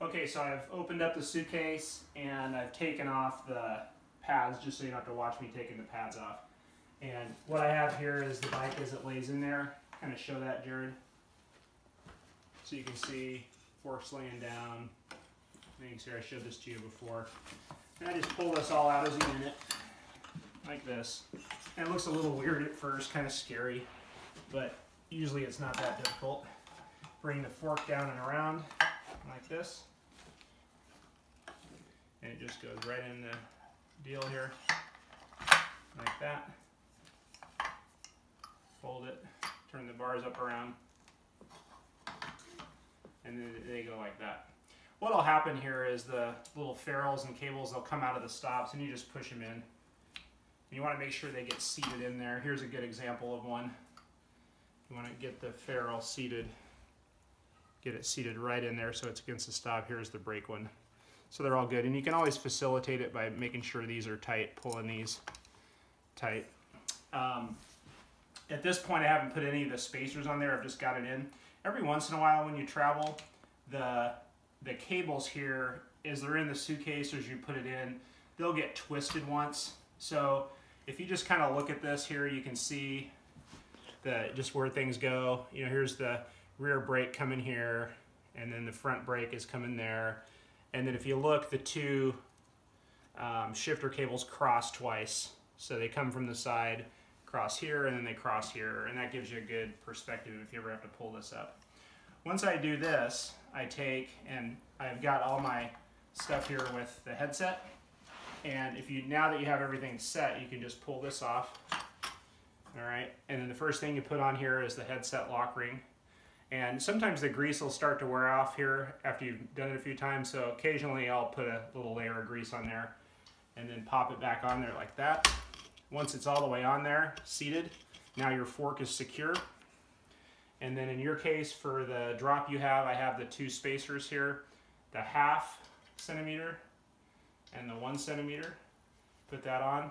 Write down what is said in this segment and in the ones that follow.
Okay, so I've opened up the suitcase and I've taken off the pads just so you don't have to watch me taking the pads off. And what I have here is the bike as it lays in there. Kind of show that, Jared. So you can see forks laying down. Things here, I showed this to you before. And I just pull this all out as a unit, like this. And it looks a little weird at first, kind of scary, but usually it's not that difficult. Bring the fork down and around like this. And it just goes right in the deal here, like that. Fold it, turn the bars up around, and then they go like that. What'll happen here is the little ferrules and cables, they'll come out of the stops and you just push them in. And you want to make sure they get seated in there. Here's a good example of one. You want to get the ferrule seated, get it seated right in there so it's against the stop. Here's the brake one. So they're all good. And you can always facilitate it by making sure these are tight, pulling these tight. At this point I haven't put any of the spacers on there, I've just got it in. Every once in a while when you travel, the cables here, as they're in the suitcase, as you put it in, they'll get twisted once. So if you just kind of look at this here, you can see just where things go. You know, here's the rear brake coming here, and then the front brake is coming there. And then if you look, the two shifter cables cross twice. So they come from the side, cross here, and then they cross here, and that gives you a good perspective if you ever have to pull this up. Once I do this, I take, and I've got all my stuff here with the headset, and now that you have everything set, you can just pull this off. All right, and then the first thing you put on here is the headset lock ring. And sometimes the grease will start to wear off here after you've done it a few times, so occasionally I'll put a little layer of grease on there and then pop it back on there like that. Once it's all the way on there, seated, now your fork is secure. And then in your case, for the drop you have, I have the two spacers here, the 1/2 centimeter and the 1 centimeter. Put that on.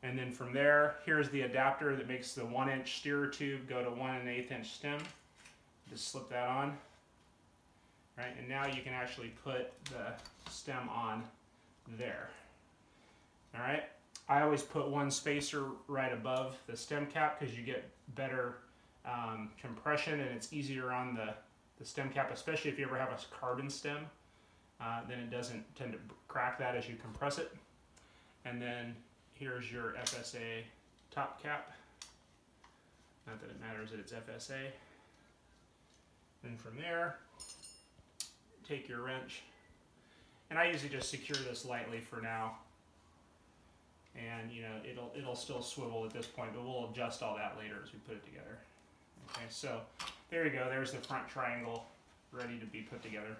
And then from there, here's the adapter that makes the 1-inch steerer tube go to 1 1/8 inch stem. Just slip that on. Right, and now you can actually put the stem on there. All right, I always put one spacer right above the stem cap because you get better compression, and it's easier on the stem cap, especially if you ever have a carbon stem. Then it doesn't tend to crack that as you compress it. And then here's your FSA top cap. Not that it matters that it's FSA. Then from there, take your wrench, and I usually just secure this lightly for now. And you know, it'll still swivel at this point, but we'll adjust all that later as we put it together. Okay, so there you go. There's the front triangle ready to be put together.